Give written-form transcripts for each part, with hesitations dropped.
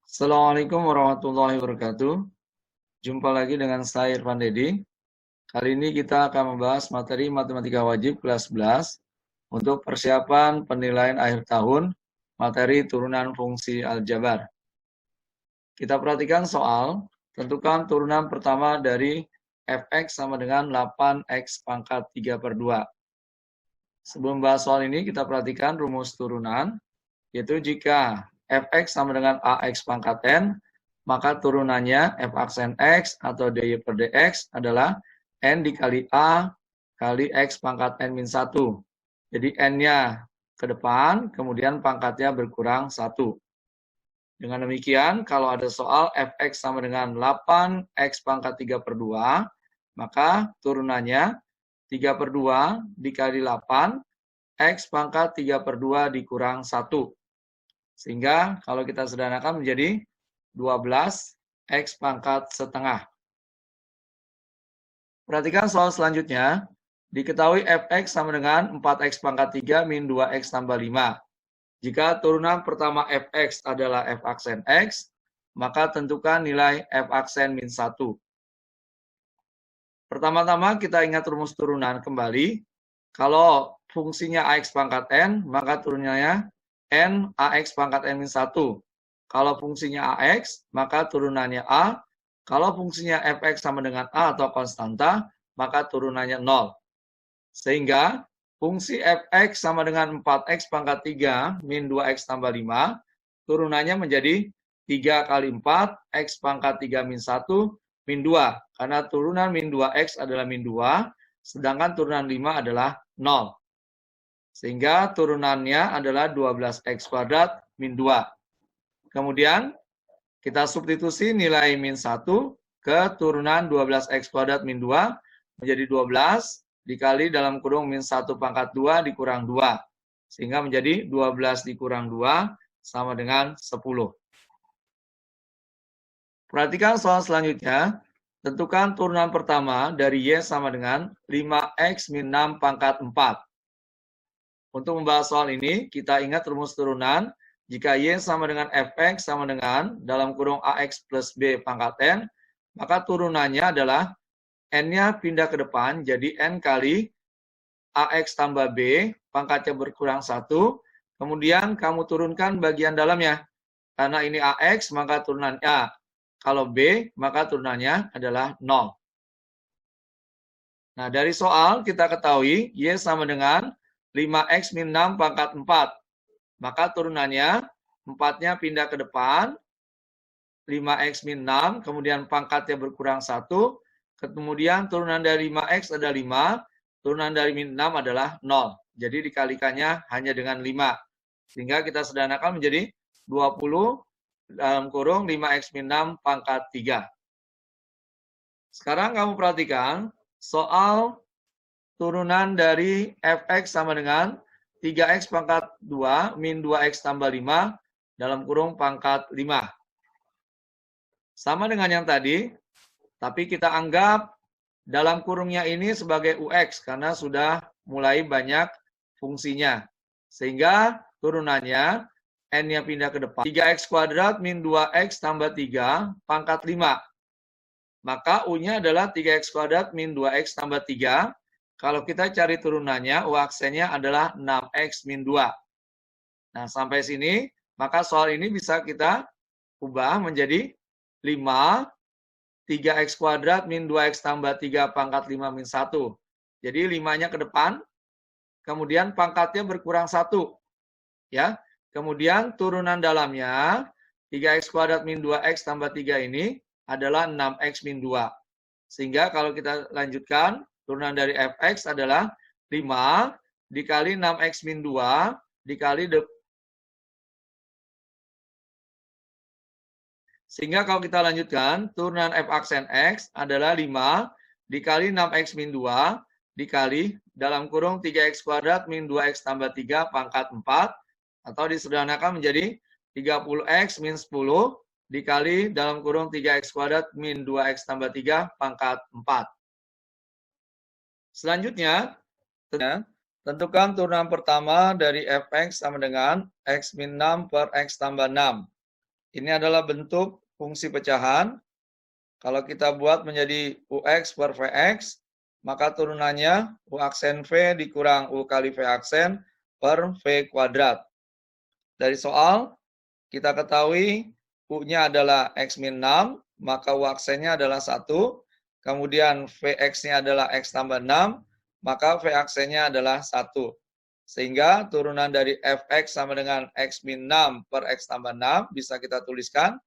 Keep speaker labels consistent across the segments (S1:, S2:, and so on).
S1: Assalamualaikum warahmatullahi wabarakatuh. Jumpa lagi dengan saya Irfan Dedi. Kali ini kita akan membahas materi matematika wajib kelas 11 untuk persiapan penilaian akhir tahun materi turunan fungsi aljabar. Kita perhatikan soal, tentukan turunan pertama dari fx sama dengan 8x pangkat 3/2. Sebelum bahas soal ini, kita perhatikan rumus turunan, yaitu jika fx sama dengan ax pangkat n, maka turunannya f aksen x atau dy per dx adalah n dikali a kali x pangkat n min 1. Jadi n-nya ke depan, kemudian pangkatnya berkurang 1. Dengan demikian, kalau ada soal fx sama dengan 8x pangkat 3/2, maka turunannya 3/2 dikali 8, x pangkat 3/2 dikurang 1. Sehingga kalau kita sederhanakan menjadi 12x pangkat setengah. Perhatikan soal selanjutnya. Diketahui fx sama dengan 4x pangkat 3 min 2x tambah 5. Jika turunan pertama fx adalah f aksen x, maka tentukan nilai f aksen min 1. Pertama-tama kita ingat rumus turunan kembali. Kalau fungsinya ax pangkat n, maka turunannya n ax pangkat n min 1. Kalau fungsinya ax, maka turunannya a. Kalau fungsinya fx sama dengan a atau konstanta, maka turunannya 0. Sehingga fungsi fx sama dengan 4x pangkat 3 min 2x tambah 5, turunannya menjadi 3 kali 4, x pangkat 3 min 1, min 2. Karena turunan min 2x adalah min 2, sedangkan turunan 5 adalah 0. Sehingga turunannya adalah 12x kuadrat min 2. Kemudian kita substitusi nilai min 1 ke turunan 12x kuadrat min 2 menjadi 12 dikali dalam kurung min 1 pangkat 2 dikurang 2. Sehingga menjadi 12 dikurang 2 sama dengan 10. Perhatikan soal selanjutnya. Tentukan turunan pertama dari y sama dengan 5x min 6 pangkat 4. Untuk membahas soal ini, kita ingat rumus turunan. Jika y sama dengan fx sama dengan dalam kurung ax plus b pangkat n, maka turunannya adalah n-nya pindah ke depan, jadi n kali ax tambah b, pangkatnya berkurang 1. Kemudian kamu turunkan bagian dalamnya. Karena ini ax, maka turunannya a. Kalau b, maka turunannya adalah 0. Nah, dari soal kita ketahui y sama dengan 5x min 6 pangkat 4. Maka turunannya 4-nya pindah ke depan, 5x min 6, kemudian pangkatnya berkurang 1, kemudian turunan dari 5x adalah 5, turunan dari min 6 adalah 0. Jadi dikalikannya hanya dengan 5. Sehingga kita sederhanakan menjadi 20 dalam kurung 5x min 6 pangkat 3. Sekarang kamu perhatikan soal turunan dari fx sama dengan 3x pangkat 2 min 2x tambah 5 dalam kurung pangkat 5. Sama dengan yang tadi, tapi kita anggap dalam kurungnya ini sebagai ux karena sudah mulai banyak fungsinya. Sehingga turunannya n-nya pindah ke depan. 3x kuadrat min 2x tambah 3 pangkat 5. Maka u-nya adalah 3x kuadrat min 2x tambah 3. Kalau kita cari turunannya, u aksennya adalah 6x min 2. Nah, sampai sini, maka soal ini bisa kita ubah menjadi 5, 3x kuadrat min 2x tambah 3 pangkat 5 min 1. Jadi 5-nya ke depan, kemudian pangkatnya berkurang 1. Ya. Kemudian turunan dalamnya, 3x kuadrat min 2x tambah 3 ini adalah 6x min 2. Sehingga kalau kita lanjutkan, turunan dari fx adalah 5 dikali 6x min 2 dikali sehingga kalau kita lanjutkan, turunan f aksen x adalah 5 dikali 6x min 2 dikali dalam kurung 3x kuadrat min 2x tambah 3 pangkat 4 atau disederhanakan menjadi 30x min 10 dikali dalam kurung 3x kuadrat min 2x tambah 3 pangkat 4. Selanjutnya, tentukan turunan pertama dari fx sama dengan x min 6 per x tambah 6. Ini adalah bentuk fungsi pecahan. Kalau kita buat menjadi UX per VX, maka turunannya U aksen V dikurang U kali V aksen per V kuadrat. Dari soal, kita ketahui U-nya adalah X min 6, maka U aksennya adalah 1. Kemudian Vx-nya adalah X tambah 6, maka V aksennya adalah 1. Sehingga turunan dari Fx sama dengan X min 6 per X tambah 6 bisa kita tuliskan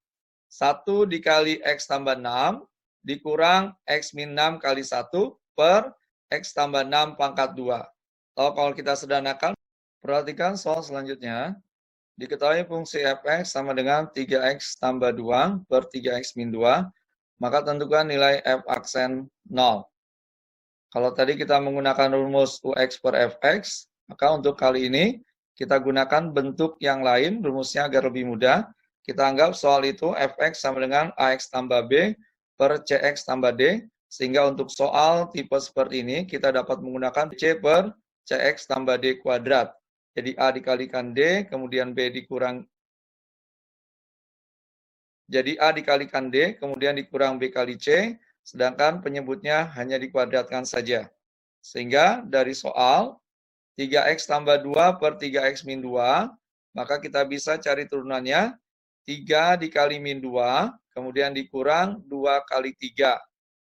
S1: 1 dikali X tambah 6 dikurang X min 6 kali 1 per X tambah 6 pangkat 2. Atau kalau kita sederhanakan, perhatikan soal selanjutnya. Diketahui fungsi Fx sama dengan 3X tambah 2 per 3X min 2, maka tentukan nilai F aksen 0. Kalau tadi kita menggunakan rumus UX per Fx, maka untuk kali ini kita gunakan bentuk yang lain, rumusnya agar lebih mudah. Kita anggap soal itu Fx sama dengan Ax tambah B per Cx tambah D, sehingga untuk soal tipe seperti ini kita dapat menggunakan C per Cx tambah D kuadrat. Jadi A dikalikan D, kemudian B dikurang. Jadi A dikalikan D, kemudian dikurang B kali C, sedangkan penyebutnya hanya dikuadratkan saja. Sehingga dari soal 3X tambah 2 per 3X min 2, maka kita bisa cari turunannya 3 dikali min 2, kemudian dikurang 2 kali 3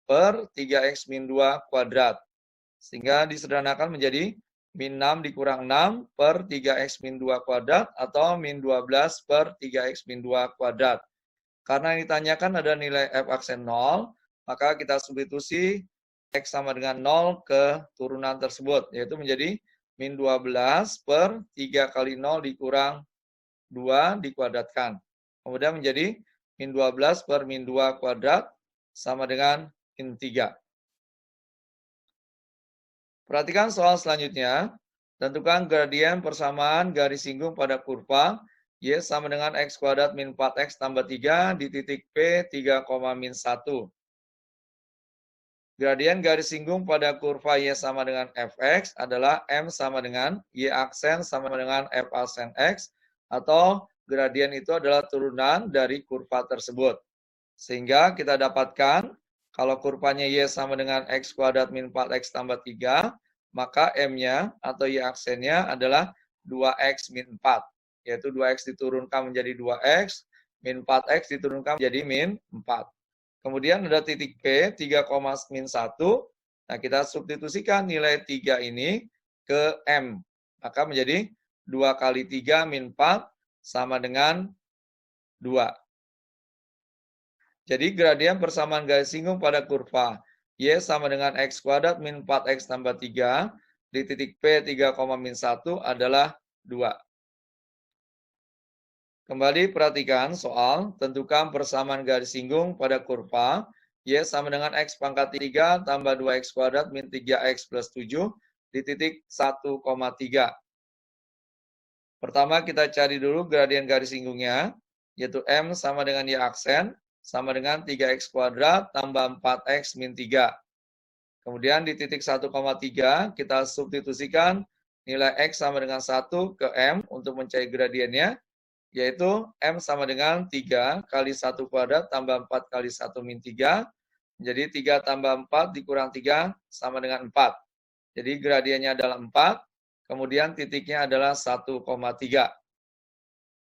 S1: per 3X min 2 kuadrat. Sehingga disederhanakan menjadi min 6 dikurang 6 per 3X min 2 kuadrat atau min 12 per 3X min 2 kuadrat. Karena yang ditanyakan ada nilai F aksen 0, maka kita substitusi X sama dengan 0 ke turunan tersebut, yaitu menjadi min 12 per 3 kali 0 dikurang 2 dikuadratkan. Kemudian menjadi min 12 per min 2 kuadrat sama dengan min 3. Perhatikan soal selanjutnya. Tentukan gradien persamaan garis singgung pada kurva Y sama dengan X kuadrat min 4X tambah 3 di titik P 3, min 1. Gradien garis singgung pada kurva Y sama dengan Fx adalah M sama dengan Y aksen sama dengan F aksen X, atau gradien itu adalah turunan dari kurva tersebut. Sehingga kita dapatkan kalau kurvanya Y sama dengan X kuadrat min 4X tambah 3, maka M-nya atau Y aksennya adalah 2X min 4. Yaitu 2X diturunkan menjadi 2X, min 4X diturunkan menjadi min 4. Kemudian ada titik P, 3, min 1. Nah, kita substitusikan nilai 3 ini ke M. Maka menjadi 2 kali 3 min 4 sama dengan 2. Jadi gradien persamaan garis singgung pada kurva Y sama dengan X kuadrat min 4X tambah 3 di titik P 3, min 1 adalah 2. Kembali perhatikan soal, tentukan persamaan garis singgung pada kurva Y sama dengan X pangkat 3 tambah 2X kuadrat min 3X plus 7 di titik 1, 3. Pertama kita cari dulu gradien garis singgungnya, yaitu M sama dengan Y aksen, sama dengan 3X kuadrat tambah 4X min 3. Kemudian di titik 1, 3 kita substitusikan nilai X sama dengan 1 ke M untuk mencari gradiennya, yaitu M sama dengan 3 kali 1 kuadrat tambah 4 kali 1 min 3. Jadi 3 tambah 4 dikurang 3 sama dengan 4. Jadi gradiennya adalah 4, kemudian titiknya adalah 1, 3.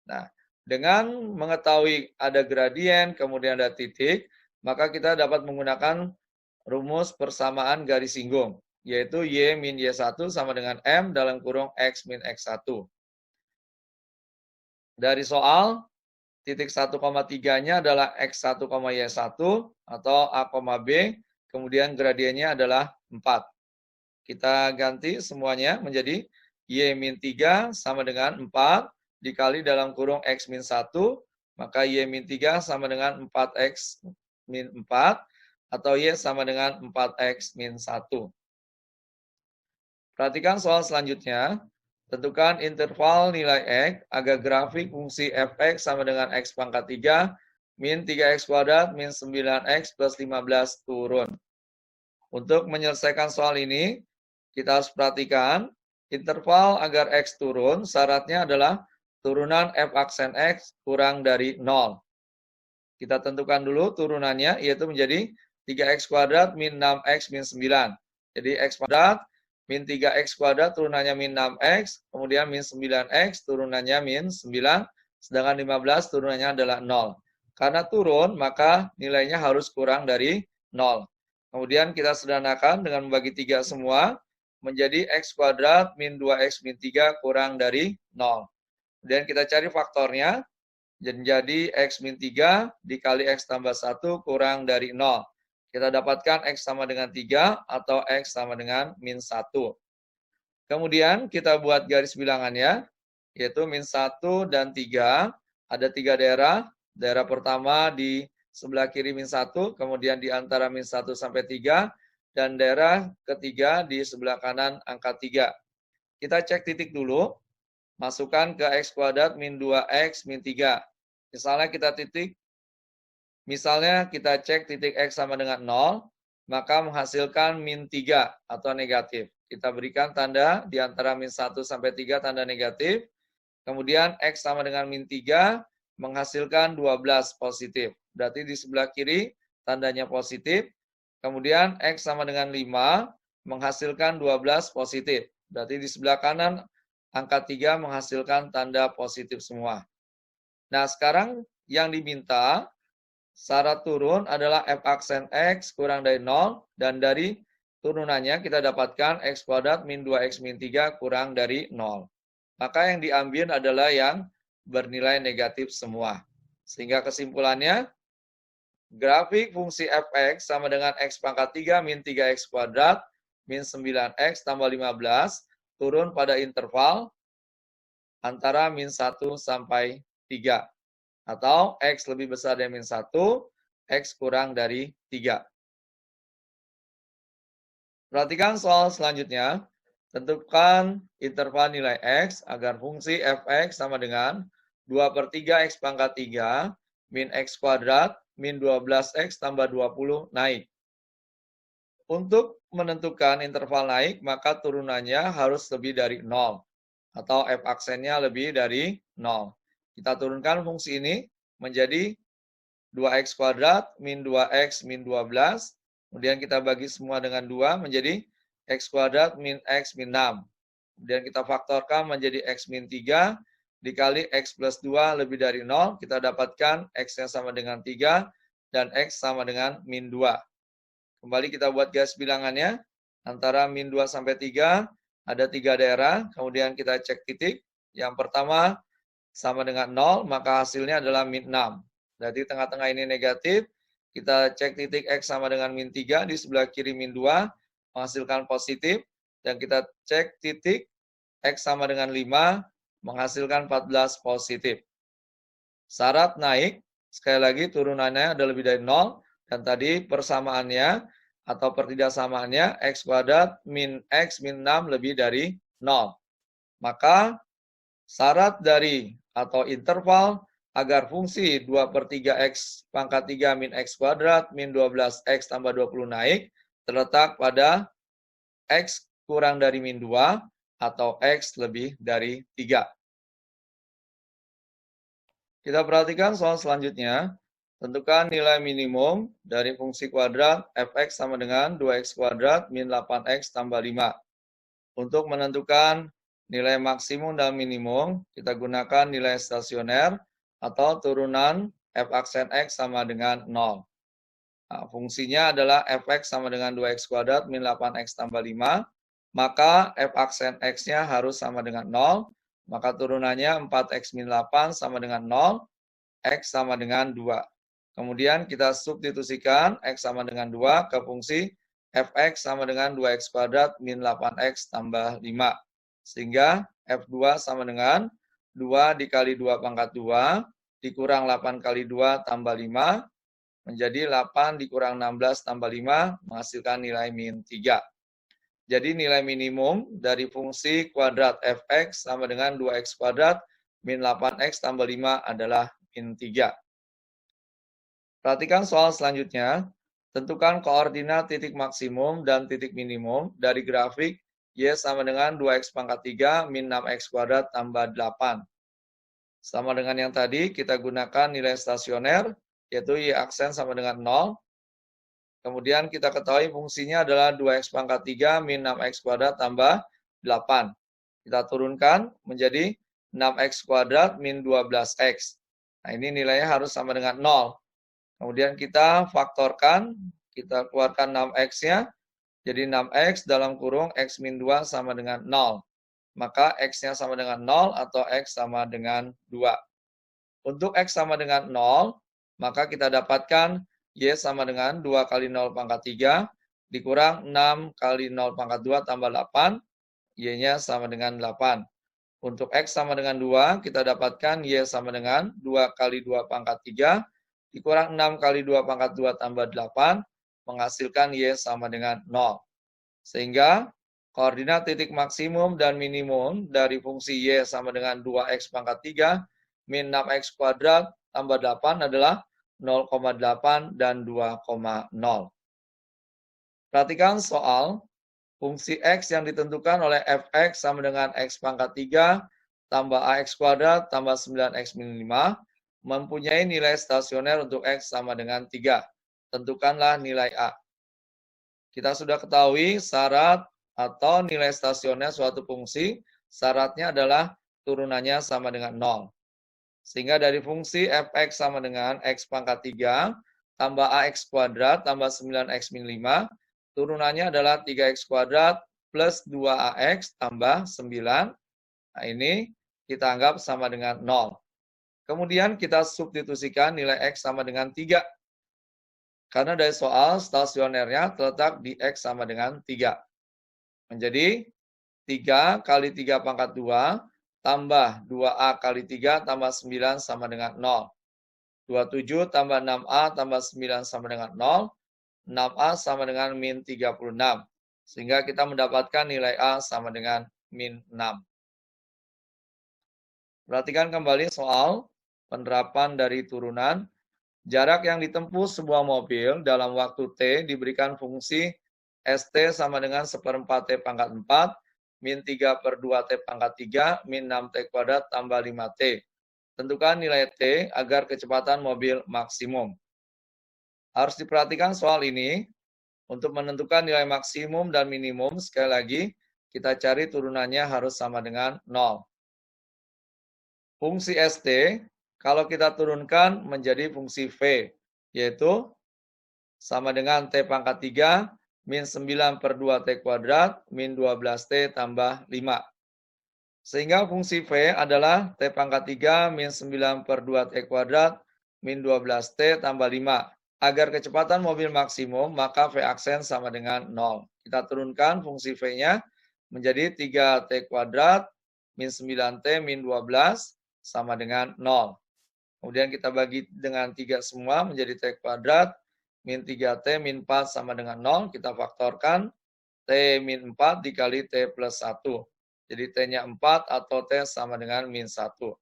S1: Nah, dengan mengetahui ada gradien, kemudian ada titik, maka kita dapat menggunakan rumus persamaan garis singgung, yaitu Y min Y1 sama dengan M dalam kurung X min X1. Dari soal, titik 1, 3-nya adalah X1, Y1 atau A, B, kemudian gradiennya adalah 4. Kita ganti semuanya menjadi Y min 3 sama dengan 4 dikali dalam kurung X min 1, maka Y min 3 sama dengan 4X min 4, atau Y sama dengan 4X min 1. Perhatikan soal selanjutnya. Tentukan interval nilai X agar grafik fungsi Fx sama dengan X pangkat 3 min 3X kuadrat min 9X plus 15 turun. Untuk menyelesaikan soal ini, kita harus perhatikan interval agar X turun, syaratnya adalah turunan f aksen X kurang dari 0. Kita tentukan dulu turunannya, yaitu menjadi 3x kuadrat min 6x min 9. Jadi x kuadrat min 3x kuadrat turunannya min 6x, kemudian min 9x turunannya min 9, sedangkan 15 turunannya adalah 0. Karena turun, maka nilainya harus kurang dari 0. Kemudian kita sederhanakan dengan membagi 3 semua, menjadi x kuadrat min 2x min 3 kurang dari 0. Kemudian kita cari faktornya, jadi x min 3 dikali x tambah 1 kurang dari 0. Kita dapatkan x sama dengan 3 atau x sama dengan min 1. Kemudian kita buat garis bilangannya, yaitu min 1 dan 3. Ada 3 daerah. Daerah pertama di sebelah kiri min 1, kemudian di antara min 1 sampai 3, dan daerah ketiga di sebelah kanan angka 3. Kita cek titik dulu. Masukkan ke x kuadrat min 2x min 3. Misalnya kita cek titik x sama dengan 0, maka menghasilkan min 3 atau negatif. Kita berikan tanda di antara min 1 sampai 3 tanda negatif. Kemudian x sama dengan min 3 menghasilkan 12 positif. Berarti di sebelah kiri tandanya positif. Kemudian x sama dengan 5 menghasilkan 12 positif. Berarti di sebelah kanan angka 3 menghasilkan tanda positif semua. Nah, sekarang yang diminta syarat turun adalah f aksen X kurang dari 0, dan dari turunannya kita dapatkan x kuadrat min 2x min 3 kurang dari 0. Maka yang diambil adalah yang bernilai negatif semua. Sehingga kesimpulannya, grafik fungsi fx sama dengan x pangkat 3 min 3x kuadrat min 9x tambah 15 turun pada interval antara min 1 sampai 3. Atau X lebih besar dari min 1, X kurang dari 3. Perhatikan soal selanjutnya. Tentukan interval nilai X agar fungsi fx sama dengan 2/3 X pangkat 3 min X kuadrat min 12X tambah 20 naik. Untuk menentukan interval naik, maka turunannya harus lebih dari 0. Atau f aksennya lebih dari 0. Kita turunkan fungsi ini menjadi 2x kuadrat min 2x min 12. Kemudian kita bagi semua dengan 2 menjadi x kuadrat min x min 6. Kemudian kita faktorkan menjadi x min 3 dikali x plus 2 lebih dari 0. Kita dapatkan x-nya sama dengan 3 dan x sama dengan min 2. Kembali kita buat garis bilangannya. Antara min 2 sampai 3 ada 3 daerah. Kemudian kita cek titik. Yang pertama sama dengan 0, maka hasilnya adalah min 6. Berarti tengah-tengah ini negatif. Kita cek titik X sama dengan min 3, di sebelah kiri min 2, menghasilkan positif. Dan kita cek titik X sama dengan 5, menghasilkan 14 positif. Syarat naik, sekali lagi turunannya ada lebih dari 0, dan tadi persamaannya atau pertidaksamaannya X kuadrat min X min 6 lebih dari 0. Maka syarat dari atau interval agar fungsi 2/3x pangkat 3 min x kuadrat min 12x tambah 20 naik terletak pada x kurang dari min 2 atau x lebih dari 3. Kita perhatikan soal selanjutnya. Tentukan nilai minimum dari fungsi kuadrat fx sama dengan 2x kuadrat min 8x tambah 5. Untuk menentukan nilai maksimum dan minimum, kita gunakan nilai stasioner atau turunan f aksen X sama dengan 0. Nah, fungsinya adalah fx sama dengan 2x kuadrat min 8x tambah 5, maka f aksen X-nya harus sama dengan 0, maka turunannya 4x min 8 sama dengan 0, X sama dengan 2. Kemudian kita substitusikan X sama dengan 2 ke fungsi fx sama dengan 2x kuadrat min 8x tambah 5. Sehingga F2 sama dengan 2 dikali 2 pangkat 2 dikurang 8 kali 2 tambah 5 menjadi 8 dikurang 16 tambah 5 menghasilkan nilai min 3. Jadi nilai minimum dari fungsi kuadrat fx sama dengan 2x kuadrat min 8x tambah 5 adalah min 3. Perhatikan soal selanjutnya. Tentukan koordinat titik maksimum dan titik minimum dari grafik Y sama dengan 2x pangkat 3 min 6x kuadrat tambah 8. Sama dengan yang tadi, kita gunakan nilai stasioner, yaitu Y aksen sama dengan 0. Kemudian kita ketahui fungsinya adalah 2x pangkat 3 min 6x kuadrat tambah 8. Kita turunkan menjadi 6x kuadrat min 12x. Nah, ini nilainya harus sama dengan 0. Kemudian kita faktorkan, kita keluarkan 6x-nya, jadi 6x dalam kurung x min 2 sama dengan 0. Maka x-nya sama dengan 0 atau x sama dengan 2. Untuk x sama dengan 0, maka kita dapatkan Y sama dengan 2 kali 0 pangkat 3 dikurang 6 kali 0 pangkat 2 tambah 8, Y-nya sama dengan 8. Untuk X sama dengan 2, kita dapatkan Y sama dengan 2 kali 2 pangkat 3 dikurang 6 kali 2 pangkat 2 tambah 8, menghasilkan Y sama dengan 0. Sehingga koordinat titik maksimum dan minimum dari fungsi Y sama dengan 2X pangkat 3 min 6X kuadrat tambah 8 adalah 0,8 dan 2,0. Perhatikan soal fungsi X yang ditentukan oleh Fx sama dengan X pangkat 3 tambah AX kuadrat tambah 9X min 5 mempunyai nilai stasioner untuk X sama dengan 3. Tentukanlah nilai A. Kita sudah ketahui syarat atau nilai stasioner suatu fungsi, syaratnya adalah turunannya sama dengan 0. Sehingga dari fungsi Fx sama dengan X pangkat 3 tambah AX kuadrat tambah 9X min 5, turunannya adalah 3X kuadrat plus 2AX tambah 9. Nah, ini kita anggap sama dengan 0. Kemudian kita substitusikan nilai X sama dengan 3. Karena dari soal stasionernya terletak di X sama dengan 3. Menjadi 3 kali 3 pangkat 2 tambah 2A kali 3 tambah 9 sama dengan 0. 27 tambah 6A tambah 9 sama dengan 0. 6A sama dengan min 36. Sehingga kita mendapatkan nilai A sama dengan min 6. Perhatikan kembali soal penerapan dari turunan. Jarak yang ditempuh sebuah mobil dalam waktu T diberikan fungsi ST sama dengan 1/4 T pangkat 4 min 3 per 2 T pangkat 3, min 6 T kuadrat tambah 5 T. Tentukan nilai T agar kecepatan mobil maksimum. Harus diperhatikan soal ini, untuk menentukan nilai maksimum dan minimum, sekali lagi, kita cari turunannya harus sama dengan 0. Fungsi ST, kalau kita turunkan menjadi fungsi V, yaitu sama dengan T pangkat 3, min 9 per 2 T kuadrat, min 12T tambah 5. Sehingga fungsi V adalah T pangkat 3, min 9 per 2 T kuadrat, min 12T tambah 5. Agar kecepatan mobil maksimum, maka V aksen sama dengan 0. Kita turunkan fungsi V-nya menjadi 3T kuadrat, min 9T, min 12, sama dengan 0. Kemudian kita bagi dengan 3 semua menjadi T kuadrat, min 3T, min 4 sama dengan 0. Kita faktorkan T min 4 dikali T plus 1. Jadi T-nya 4 atau T sama dengan min 1.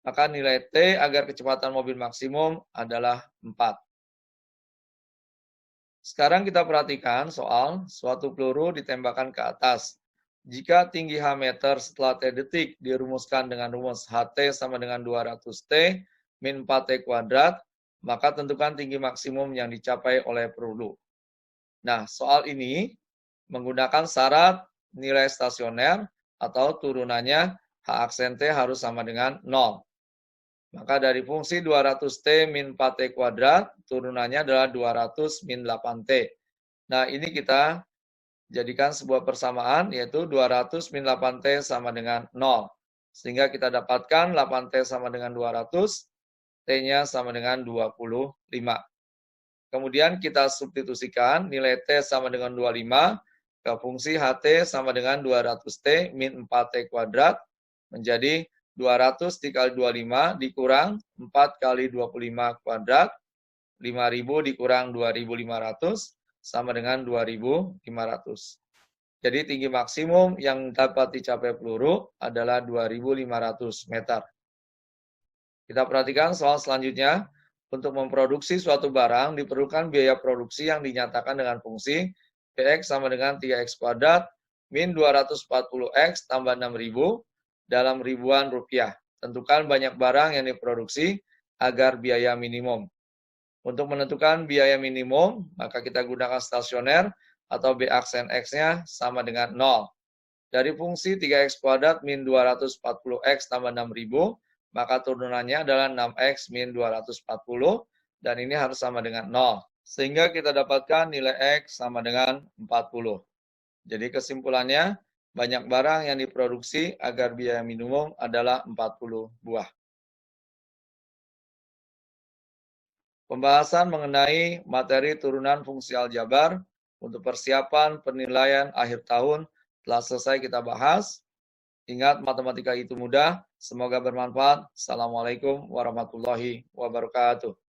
S1: Maka nilai T agar kecepatan mobil maksimum adalah 4. Sekarang kita perhatikan soal suatu peluru ditembakkan ke atas. Jika tinggi H meter setelah T detik dirumuskan dengan rumus HT sama dengan 200T min 4T kuadrat, maka tentukan tinggi maksimum yang dicapai oleh peluru. Nah, soal ini menggunakan syarat nilai stasioner atau turunannya H aksen T harus sama dengan 0. Maka dari fungsi 200T min 4T kuadrat, turunannya adalah 200 min 8T. Nah, ini kita jadikan sebuah persamaan, yaitu 200 min 8T sama dengan 0. Sehingga kita dapatkan 8T sama dengan 200, T-nya sama dengan 25. Kemudian kita substitusikan nilai T sama dengan 25 ke fungsi HT sama dengan 200T min 4T kuadrat menjadi 200 dikali 25 dikurang 4 kali 25 kuadrat, 5.000 dikurang 2.500 sama dengan 2.500. Jadi tinggi maksimum yang dapat dicapai peluru adalah 2.500 meter. Kita perhatikan soal selanjutnya. Untuk memproduksi suatu barang diperlukan biaya produksi yang dinyatakan dengan fungsi Px sama dengan 3x kuadrat min 240x tambah 6.000 dalam ribuan rupiah. Tentukan banyak barang yang diproduksi agar biaya minimum. Untuk menentukan biaya minimum, maka kita gunakan stasioner atau B aksen X-nya sama dengan 0. Dari fungsi 3X kuadrat min 240X tambah 6.000, maka turunannya adalah 6X min 240, dan ini harus sama dengan 0. Sehingga kita dapatkan nilai X sama dengan 40. Jadi kesimpulannya, banyak barang yang diproduksi agar biaya minimum adalah 40 buah. Pembahasan mengenai materi turunan fungsi aljabar untuk persiapan penilaian akhir tahun telah selesai kita bahas. Ingat, matematika itu mudah. Semoga bermanfaat. Assalamualaikum warahmatullahi wabarakatuh.